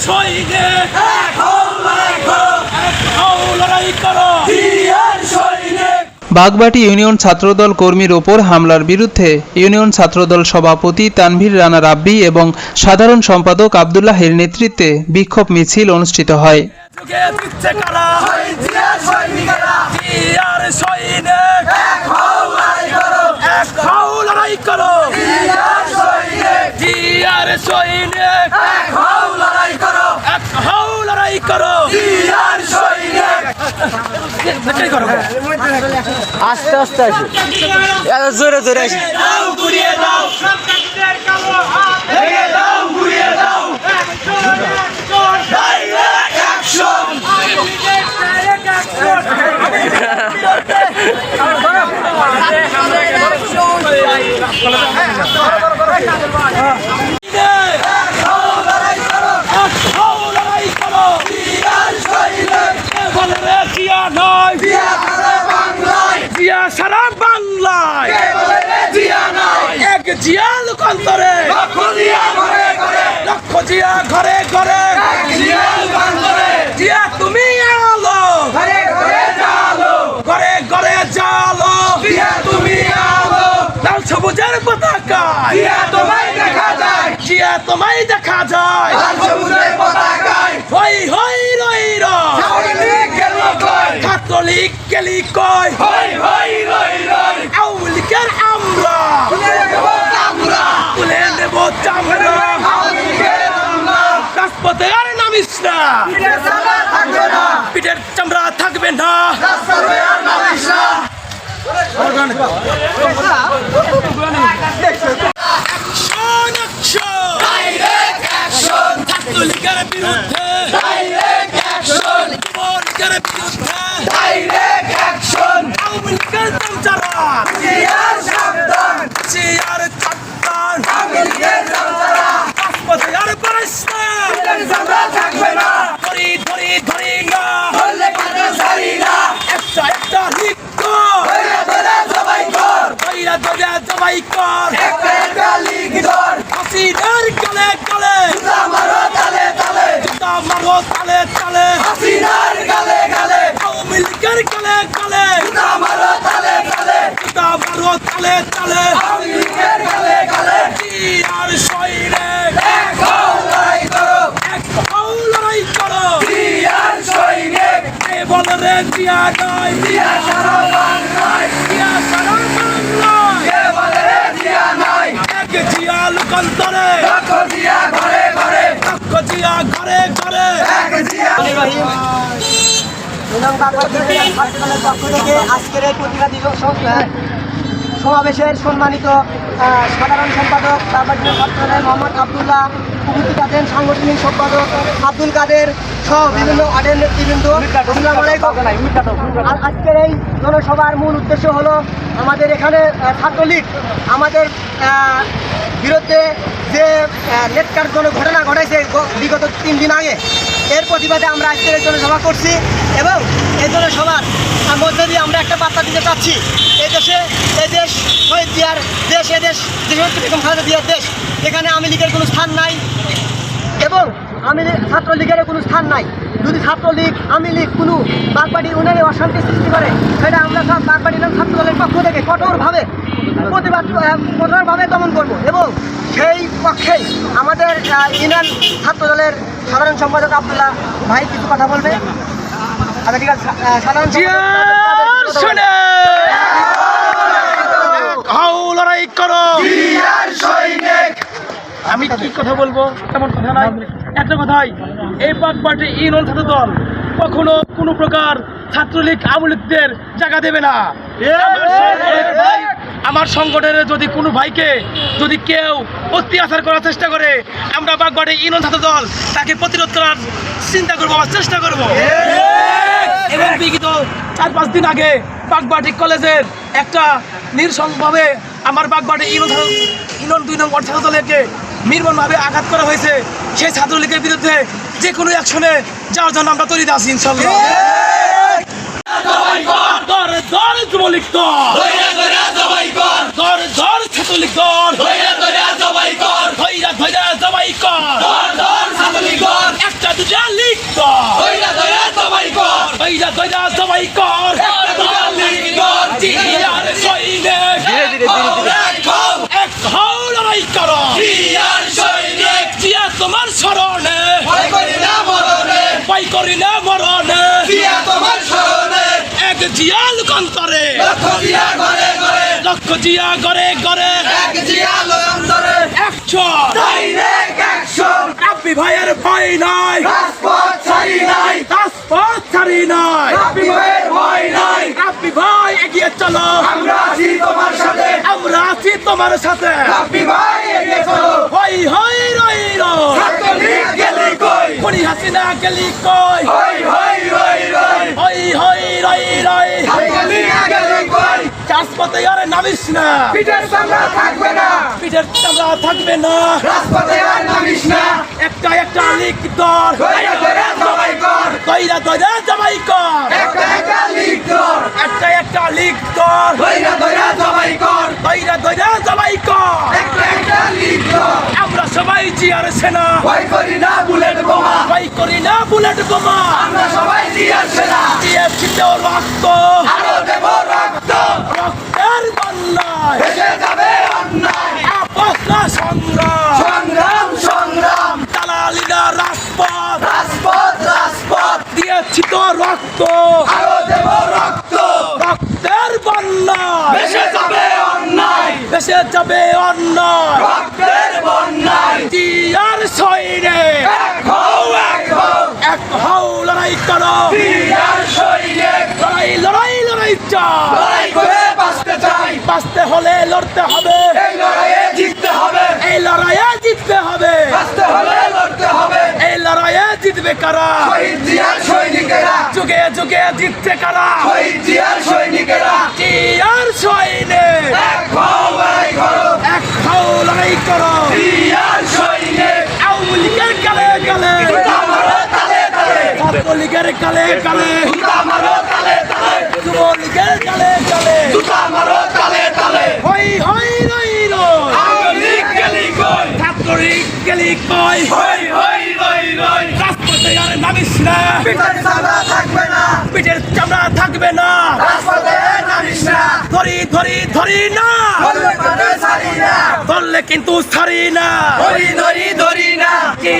সৈনিক লড়াই করো জিয়ার সৈনিক। বাগবাটি ইউনিয়ন ছাত্রদল কর্মীর ওপর হামলার বিরুদ্ধে ইউনিয়ন ছাত্রদল সভাপতি তানভীর রানা রাব্বি এবং সাধারণ সম্পাদক আব্দুল্লাহের নেতৃত্বে বিক্ষোভ মিছিল অনুষ্ঠিত হয়। আস্তে আস্তে আসি, জোরে জোরে আসি। সারা বাংলায় এক জিয়া লোকান্তরে লক্ষ জিয়া ঘরে ঘরে জিয়া তুমি আলো ঘরে ঘরে জালো তুমি আলো লাল সবুজের পতাকায় জিয়া তোমায় দেখা যায় হই হই রই ছাত্রলীগ গেলি কয় আওয়ামী লীগের আমরা তুলে নেব চামড়া রাজপথে আর নামিস না পিঠের চামড়া থাকবে না। ছাত্রলীগের বিরুদ্ধে আজকের এই প্রতিবাদী সমাবেশের সম্মানিত সাধারণ সম্পাদক ছাত্রদল মোহাম্মদ আব্দুল্লাহ, উপস্থিত আছেন সাংগঠনিক সম্পাদক আব্দুল কাদের সহ বিভিন্ন ওয়ার্ডের নেতৃবৃন্দ। আজকের এই জনসভার মূল উদ্দেশ্য হলো আমাদের এখানে ছাত্রলীগ আমাদের বিরুদ্ধে যে নেটকারজনক ঘটনা ঘটাইছে বিগত 3 দিন আগে, এর প্রতিবাদে আমরা আজকের এই জনসভা করছি এবং এই জনসভার মধ্যে দিয়ে আমরা একটা বার্তা দিতে চাচ্ছি। এই দেশ শহীদ জিয়ার দেশ, এদেশ বেগম খালেদা জিয়ার দেশ। এখানে আওয়ামী লীগের কোনো স্থান নাই এবং ছাত্রলীগের কোনো স্থান নাই। যদি ছাত্রলীগ আওয়ামী লীগ কোনো বাগবাটি ইউনিয়নে অশান্তি সৃষ্টি করে, সেটা আমরা সব বাগবাটি ইউনিয়ন ছাত্রদলের পক্ষ থেকে কঠোরভাবে দমন করব এবং সেই পক্ষেই আমাদের ইউনিয়ন ছাত্রদলের সাধারণ সম্পাদক আব্দুল্লাহ ভাই কিছু কথা বলবে। আচ্ছা ঠিক আছে, সাধারণ আমি কি কথা বলবো তেমন কথা নাই, একটা কথাই, এই বাগবাটি ইউনিয়ন ছাত্রদল কখনো কোনো প্রকার ছাত্রলীগ আওয়ামী লীগদের জায়গা দেবে না। আমার সংগঠনের যদি কোনো ভাইকে যদি কেউ অত্যাচার করার চেষ্টা করে, আমরা বাগবাটি ইউনিয়ন ছাত্রদল তাকে প্রতিরোধ করার চিন্তা করবো, আমার চেষ্টা করব। এবং বিগত 4-5 দিন আগে বাগবাটি কলেজের একটা নির্সংভাবে আমার বাগবাটি ইউনিয়ন 2 নং ওয়ার্ড ছাত্রদলকে নির্মমভাবে আঘাত করা হয়েছে। সেই ছাত্রলীগের বিরুদ্ধে যে কোনো অ্যাকশনে যাওয়ার জন্য আমরা তৈরি আছি ইনশাল্লাহ। ছাত্রলীগ তোমার স্মরণে ভয় করি না মরণে, ভয় করি না মরণে জিয়া তোমার স্মরণে, এক জিয়া লোকান্তরে লক্ষ জিয়া ঘরে ঘরে, লক্ষ জিয়া ঘরে ঘরে এক জিয়া লোকান্তরে, অ্যাকশন ডাইরেক্ট অ্যাকশন, রাব্বি ভাইয়ের ভয় নাই রাজপথ ছাড়ি নাই, রাজপথ ছাড়ি নাই রাব্বি ভাইয়ের ভয় নাই, রাব্বি ভাই এগিয়ে চলো আমরা আছি তোমার সাথে, আমরা আছি তোমার সাথে রাব্বি ভাই এগিয়ে চলো, হই হই রই রই ছাত্রলীগ গেলি কই, খুনি হাসিনা গেলি কই হই হই রই রই, হই হই রই রই ছাত্রলীগ গেলি কই, রাজপথে আর নামিস না পিঠের চামড়া থাকবে না, পিঠের চামড়া থাকবে না রাজপথে আর নামিস না, একটা একটা লিক দর ধৈর্য ধরে সবাই কর, দইরা দইরা জবাই কর একটা একটা লিগ কর, একটা একটা লিক দর ধৈর্য ধরে সবাই কর, দইরা দইরা জবাই কর একটা একটা লিগ কর, আমরা সবাই জিয়ার সেনা ভয় করি না বুলেট বোমা, ভয় করি না বুলেট বোমা আমরা সবাই জিয়ার সেনা, দিয়েছি তো রক্ত আরো দেব রক্ত, রক্তের বন্যায় ভেসে যাবে অন্যায়, আপস না সংগ্রাম সংগ্রাম সংগ্রাম, দালালিনা রাজপথ রাজপথ রাজপথ, দিয়েছি তো রক্ত আরো দেব রক্ত, রক্তের বন্যায় ভেসে যাবে অন্যায়, দেশে যাবে অন্যায় রক্তের বন্যায়, জিয়ার সৈনে এক হও এক হও, এক হও লড়াই করো জিয়ার সৈনিক, লড়াই লড়াই লড়াই চাই লড়াই করে বাঁচতে চাই, বাঁচতে হলে লড়তে হবে এই লড়াইয়ে জিততে হবে, এই লড়াইয়ে জিততে হবে বাঁচতে হলে লড়তে হবে, এই লড়াইয়ে জিতবে কারা শহীদ জিয়ার সৈনিকেরা, যুগে যুগে জিতছে কারা শহীদ জিয়ার সৈনিকেরা, জিয়ার সৈনে এক হও এক হও, এক হও লড়াই করো জিয়ার সৈনিক, আওয়ামী লীগের কালে কালে জুতা মারো তালে তালে, ছাত্রলীগের কালে কালে জুতা মারো তালে তালে, যুবলীগের কালে কালে জুতা মারো তালে তালে, হই হই রই রই আওয়ামী লীগ গেলি কই, ছাত্রলীগ গেলি কই হই হই রই রই, রাজপথে আর নামিস না পিঠের চামড়া থাকবে না, পিঠের চামড়া থাকবে না রাজপথে নামিস না, ধরি ধরি ধরি না ধরলে করে ছাড়ি না, ধরলে কিন্তু ছাড়ি না ধরি ধরি ধরি না, কি